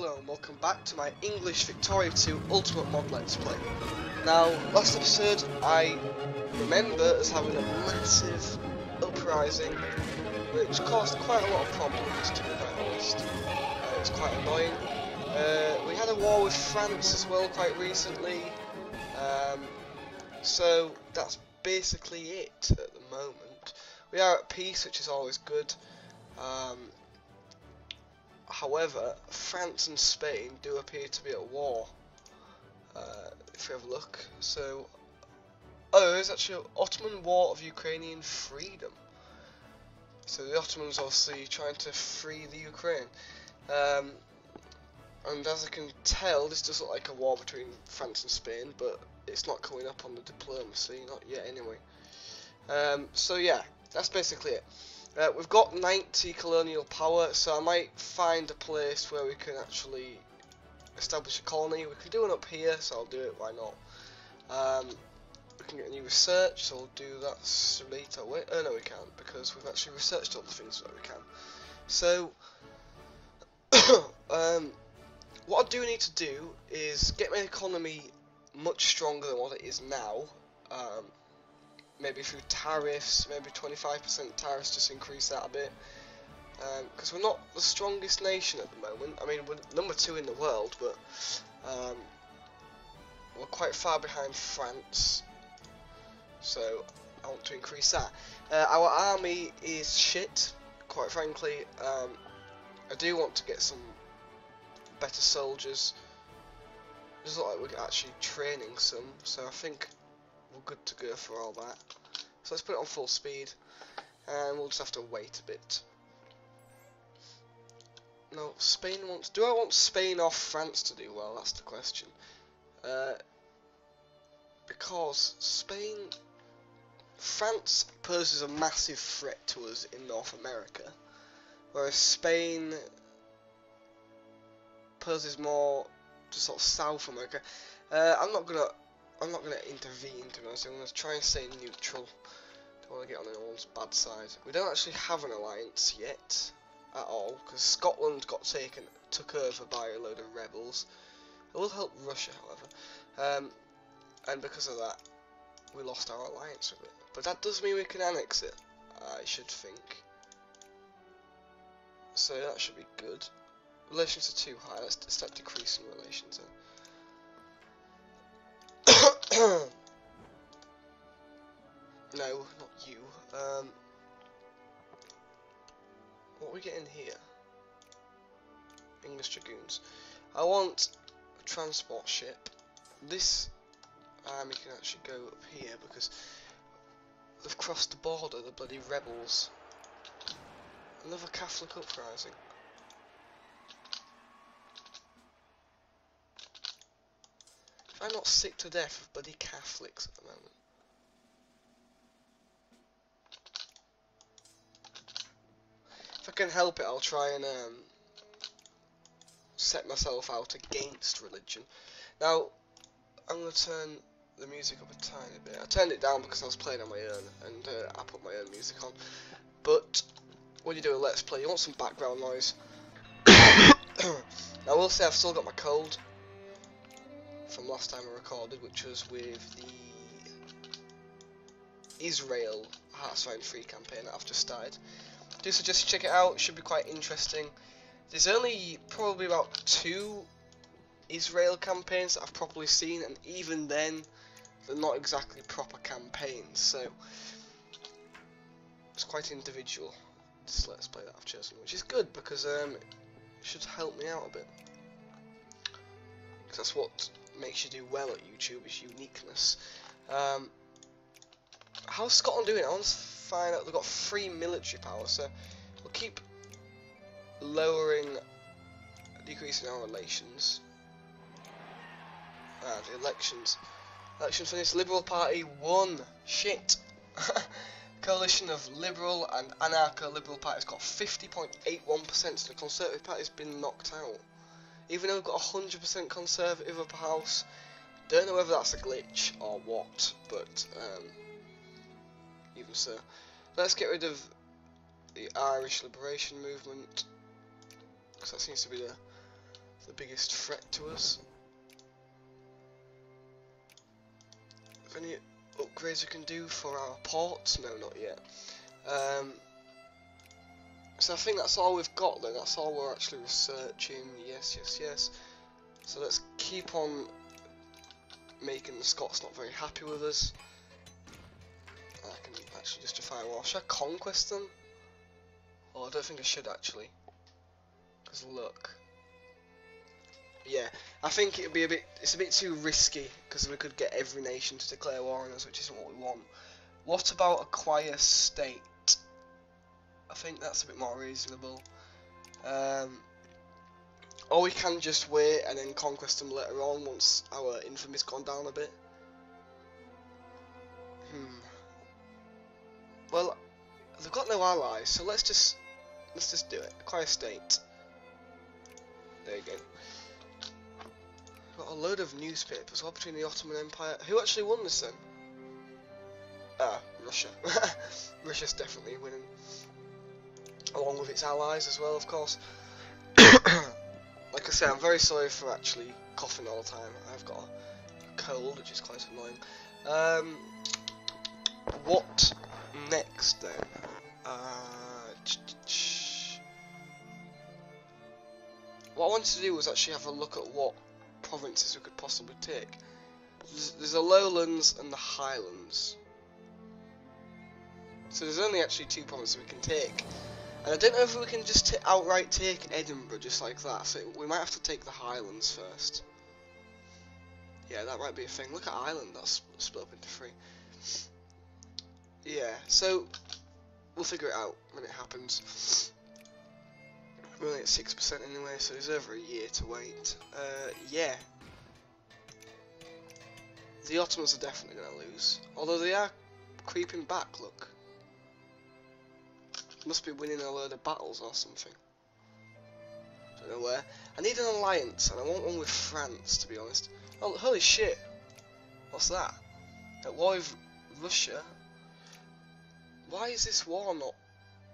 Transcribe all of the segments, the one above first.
Hello and welcome back to my English Victoria 2 Ultimate Mod Let's Play. Now, last episode I remember as having a massive uprising which caused quite a lot of problems, to be very honest. It was quite annoying. We had a war with France as well quite recently, so that's basically it at the moment. We are at peace, which is always good. However, France and Spain do appear to be at war, if you have a look. So, oh, there's actually an Ottoman War of Ukrainian Freedom. So the Ottomans obviously trying to free the Ukraine. And as I can tell, this does look like a war between France and Spain, but it's not coming up on the diplomacy, not yet anyway. So yeah, that's basically it. We've got 90 colonial power, so I might find a place where we can actually establish a colony. We can do it up here, so I'll do it, why not? We can get a new research, so I'll do that straight away. Oh no, we can't, because we've actually researched all the things that we can. So, what I do need to do is get my economy much stronger than what it is now. Maybe through tariffs, maybe 25% tariffs, just increase that a bit. Because we're not the strongest nation at the moment. I mean, we're number 2 in the world, but we're quite far behind France. So I want to increase that. Our army is shit, quite frankly. I do want to get some better soldiers. It doesn't look like we're actually training some, so I think we're good to go for all that. So let's put it on full speed, and we'll just have to wait a bit. No, Spain wants. Do I want Spain or France to do well? That's the question. Because France poses a massive threat to us in North America, whereas Spain poses more to sort of South America. I'm not gonna intervene, to be honest. I'm gonna try and stay neutral. Don't want to get on anyone's bad side. We don't actually have an alliance yet at all, because Scotland got took over by a load of rebels. It will help Russia, however, and because of that, we lost our alliance with it. But that does mean we can annex it, I should think. So that should be good. Relations are too high. Let's start decreasing relations then. No, not you. What are we getting here? English Dragoons. I want a transport ship. This army can actually go up here because they've crossed the border, the bloody rebels. Another Catholic uprising. I'm not sick to death of bloody Catholics at the moment. If I can help it, I'll try and set myself out against religion. Now, I'm going to turn the music up a tiny bit. I turned it down because I was playing on my own, and I put my own music on. But when you do a Let's Play, you want some background noise. I will say I've still got my cold from last time I recorded, which was with the Israel Hearthstone free campaign that I've just started. I do suggest you check it out, it should be quite interesting. There's only probably about 2 Israel campaigns that I've properly seen, and even then they're not exactly proper campaigns, so it's quite individual. This Let's Play that I've chosen, which is good because it should help me out a bit. Because that's what makes you do well at YouTube, is uniqueness. How's Scotland doing? I want to find out. They've got 3 military power, so we'll keep decreasing our relations. The elections finished. Liberal Party won. Shit. Coalition of Liberal and Anarcho-Liberal parties got 50.81%, so the Conservative Party's been knocked out. Even though we've got 100% Conservative upper house, don't know whether that's a glitch or what, but even so. Let's get rid of the Irish Liberation Movement, because that seems to be the the biggest threat to us. Any upgrades we can do for our ports? No, not yet. So I think that's all we've got then. That's all we're actually researching. Yes, yes, yes. So let's keep on making the Scots not very happy with us. I can actually justify a war. Should I conquest them? Oh, I don't think I should actually. Because look. Yeah, I think it'd be it's a bit too risky, because we could get every nation to declare war on us, which isn't what we want. What about acquire state? I think that's a bit more reasonable. Or we can just wait and then conquest them later on once our infamy's gone down a bit. Well, they've got no allies, so let's just do it. Acquire state. There you go. Got a load of newspapers. What between the Ottoman Empire? Who actually won this then? Ah, Russia. Russia's definitely winning. Along with its allies as well, of course. Like I say, I'm very sorry for actually coughing all the time. I've got a cold, which is quite annoying. What next then? What I wanted to do was actually have a look at what provinces we could possibly take. There's the lowlands and the highlands. So there's only actually 2 provinces we can take. And I don't know if we can just outright take Edinburgh just like that. So we might have to take the highlands first. Yeah, that might be a thing. Look at Ireland, that's split up into 3. Yeah, so we'll figure it out when it happens. We're only at 6% anyway, so there's over a year to wait. Yeah. The Ottomans are definitely going to lose. Although they are creeping back, look. Must be winning a load of battles or something. Don't know where. I need an alliance, and I want one with France, to be honest. Oh, holy shit. What's that? At war with Russia? Why is this war not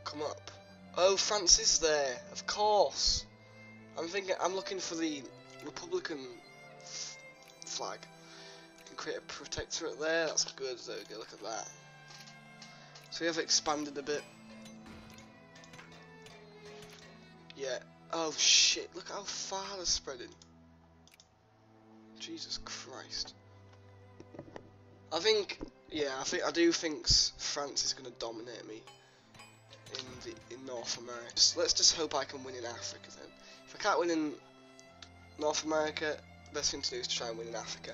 come up? Oh, France is there, of course. I'm looking for the Republican flag. You can create a protectorate there, that's good. There we go, look at that. So we have expanded a bit. Yeah. Oh shit, look how far they're spreading. Jesus Christ. I do think France is going to dominate me in North America. Let's just hope I can win in Africa then. If I can't win in North America, the best thing to do is to try and win in Africa.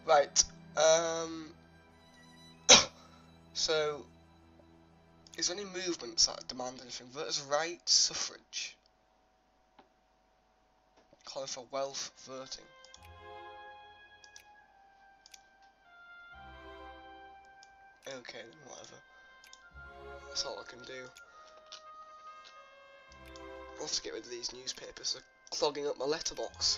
Right. So, is there any movements that demand anything? Voters' rights, suffrage. Calling for wealth voting. Okay, whatever. That's all I can do. I'll have to get rid of these newspapers. They're clogging up my letterbox.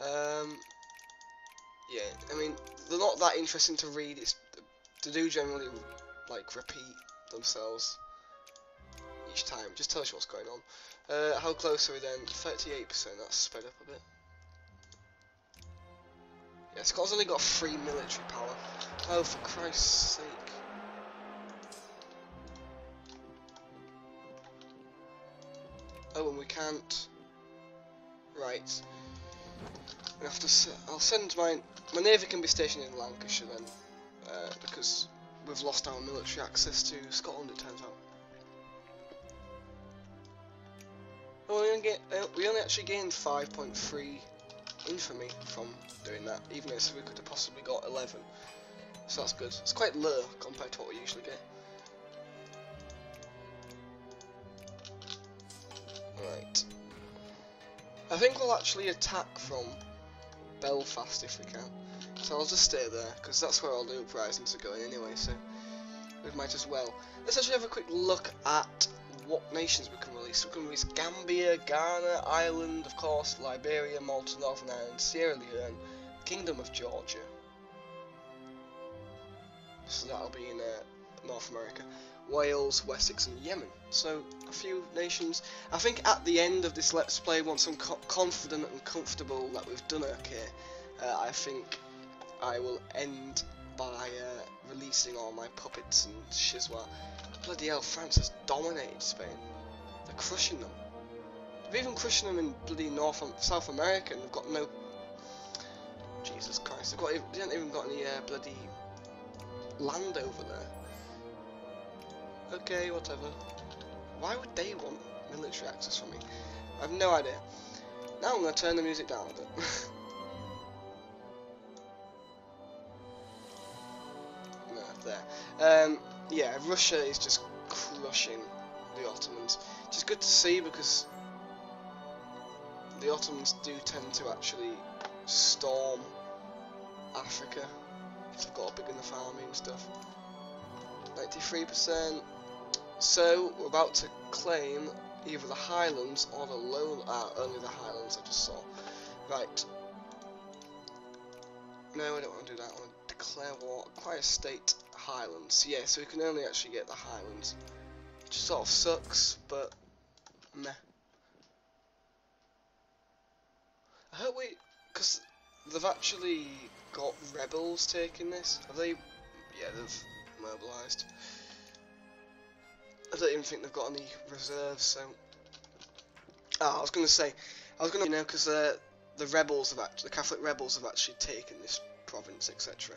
Yeah, I mean, they're not that interesting to read. They do generally, like, repeat themselves each time. Just tells you what's going on. How close are we then? 38%. That's spread up a bit. Yeah, Scotland's only got 3 military power. Oh, for Christ's sake. Oh, and we can't. Right. We have to. I'll send my navy can be stationed in Lancashire then, because we've lost our military access to Scotland. It turns out. Oh, we only actually gained 5.3 infamy from doing that, even though we could have possibly got 11. So that's good. It's quite low compared to what we usually get. Right. I think we'll actually attack from Belfast if we can. So I'll just stay there, because that's where all the uprisings are going anyway, so we might as well. Let's actually have a quick look at what nations we can release. We can release Gambia, Ghana, Ireland, of course, Liberia, Malta, Northern Ireland, Sierra Leone, Kingdom of Georgia. So that'll be in North America. Wales, Wessex and Yemen. So a few nations. I think at the end of this Let's Play, once I'm confident and comfortable that we've done okay, I think I will end by releasing all my puppets and shizwa. Bloody hell, France has dominated Spain. They're crushing them. They're even crushing them in bloody South America, and they've got no... Jesus Christ, they haven't even got any bloody land over there. Okay, whatever. Why would they want military access from me? I have no idea. Now I'm going to turn the music down a bit. No, there. Yeah, Russia is just crushing the Ottomans. Which is good to see, because the Ottomans do tend to actually storm Africa if they've got a big enough army and stuff. 93%. So we're about to claim either the Highlands or the only the Highlands I just saw. Right. No, I don't want to do that. I want to declare war. Acquire state Highlands. Yeah, so we can only actually get the Highlands. Which sort of sucks, but meh. I hope because they've actually got rebels taking this. Have they? Yeah, they've mobilised. I don't even think they've got any reserves, so... I was going to say, you know, because the rebels the Catholic rebels have actually taken this province, etc.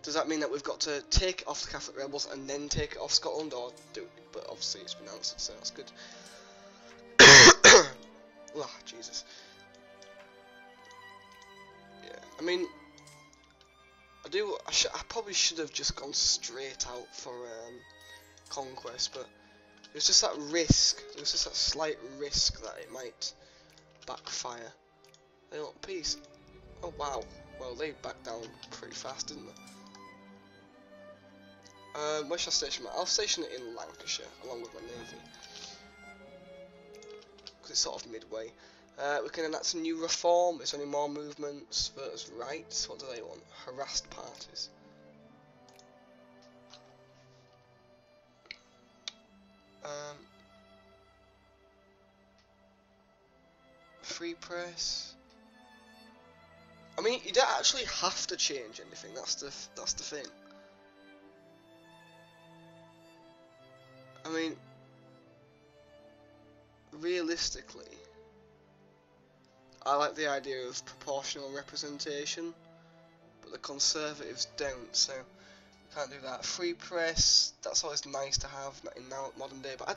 Does that mean that we've got to take it off the Catholic rebels and then take it off Scotland, or do? But obviously it's been answered, so that's good. Ah, Jesus. Yeah, I mean, I probably should have just gone straight out for conquest, but there's just that risk. There's just that slight risk that it might backfire. They want peace. Oh wow. Well, they backed down pretty fast, didn't they? Where should I station that? I'll station it in Lancashire along with my navy, because it's sort of midway. We can enact some new reform. Is there any more movements? Voters' rights. What do they want? Harassed parties. Free press. I mean, you don't actually have to change anything. That's the thing. I mean, realistically, I like the idea of proportional representation, but the Conservatives don't, so can't do that. Free press, that's always nice to have in now modern day, but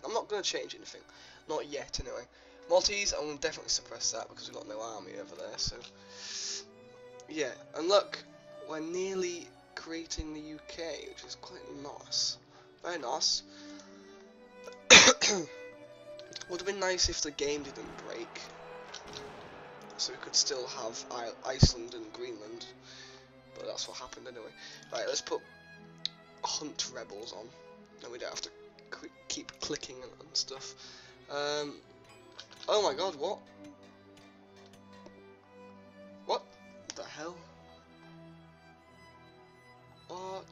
I'm not going to change anything. Not yet, anyway. Maltese, I'm going to definitely suppress that because we've got no army over there, so... Yeah, and look, we're nearly creating the UK, which is quite nice. Very nice. Would have been nice if the game didn't break, so we could still have Iceland and Greenland, but that's what happened anyway. Right, let's put hunt rebels on, and we don't have to keep clicking and stuff. Oh my god, what? What the hell? What?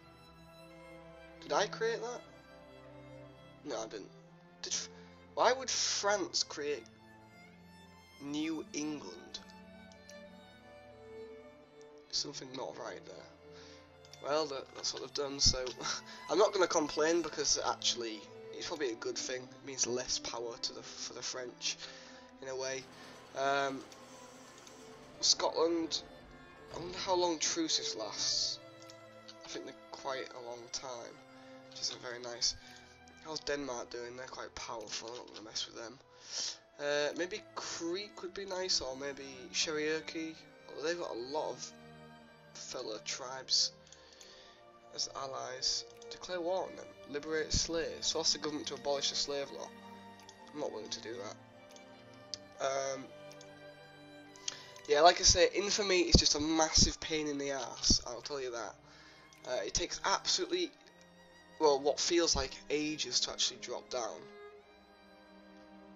Did I create that? No, I didn't. Why would France create New England? Something not right there. Well, that's what they've done, so I'm not going to complain, because actually it's probably a good thing. It means less power for the French, in a way. Scotland, I wonder how long truces lasts. I think they're quite a long time, which isn't very nice. How's Denmark doing? They're quite powerful. I'm not going to mess with them. Maybe Crete would be nice, or maybe Cherokee. Well, they've got a lot of fellow tribes as allies. Declare war on them. Liberate slaves. Force the government to abolish the slave law. I'm not willing to do that. Yeah, like I say, infamy is just a massive pain in the ass. I'll tell you that. It takes absolutely, well, what feels like ages to actually drop down.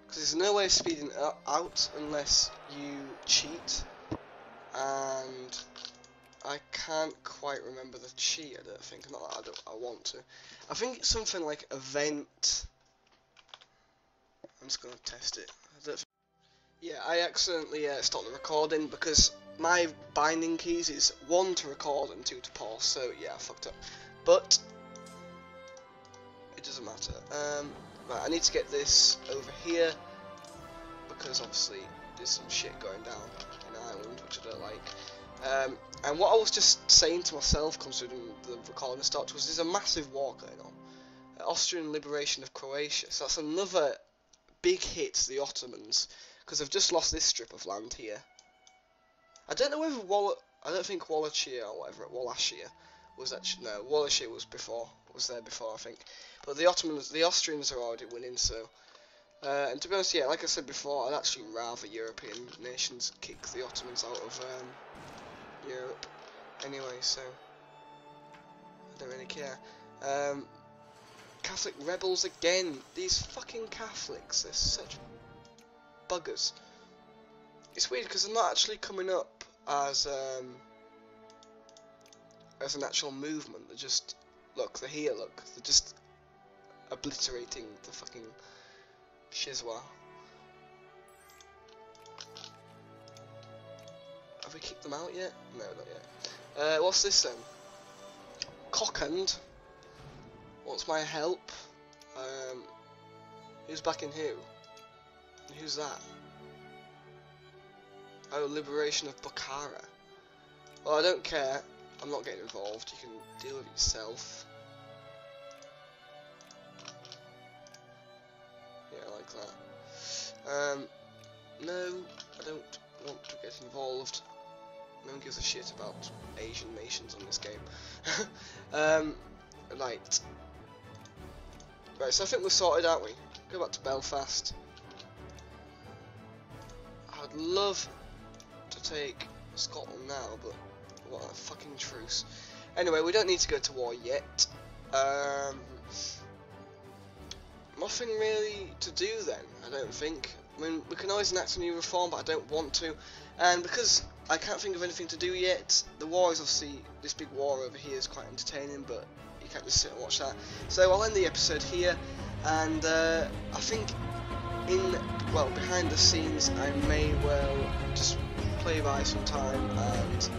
Because there's no way of speeding it out unless you cheat. And I can't quite remember the cheat, I don't think. Not that I want to. I think it's something like event. I'm just gonna test it. Yeah, I accidentally stopped the recording because my binding keys is 1 to record and 2 to pause, so yeah, I fucked up. But it doesn't matter. Right, I need to get this over here because obviously there's some shit going down in Ireland which I don't like. And what I was just saying to myself, considering the recording stopped, was there's a massive war going on. Austrian liberation of Croatia, so that's another big hit to the Ottomans, because they've just lost this strip of land here. I don't know whether I don't think Wallachia or whatever, Wallachia was actually, no, Wallachia was there before I think. But the Austrians are already winning, so. And to be honest, yeah, like I said before, I'd actually rather European nations kick the Ottomans out of Europe. Anyway, so I don't really care. Catholic rebels again. These fucking Catholics, they're such buggers. It's weird because they're not actually coming up as an actual movement. They're just, look, they're here, look. They're just obliterating the fucking Shizwa. Have we kicked them out yet? No, not yet. What's this then? Cockhand wants my help. Who's backing who? Who's that? Oh, liberation of Bukhara. Well, I don't care. I'm not getting involved. You can deal with it yourself. Yeah, I like that. No, I don't want to get involved. No one gives a shit about Asian nations on this game. Right. Right, so I think we're sorted, aren't we? Go back to Belfast. I'd love to take Scotland now, but what a fucking truce. Anyway, we don't need to go to war yet. Nothing really to do then, I don't think. I mean, we can always enact a new reform, but I don't want to. And because I can't think of anything to do yet, the war is obviously, this big war over here is quite entertaining, but you can't just sit and watch that. So I'll end the episode here, and I think behind the scenes I may well just play by some time and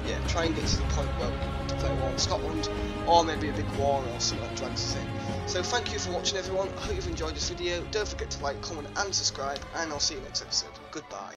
yeah, try and get to the point where we can declare war on Scotland, or maybe a big war or something that drags us in. So thank you for watching everyone, I hope you've enjoyed this video, don't forget to like, comment and subscribe, and I'll see you next episode. Goodbye.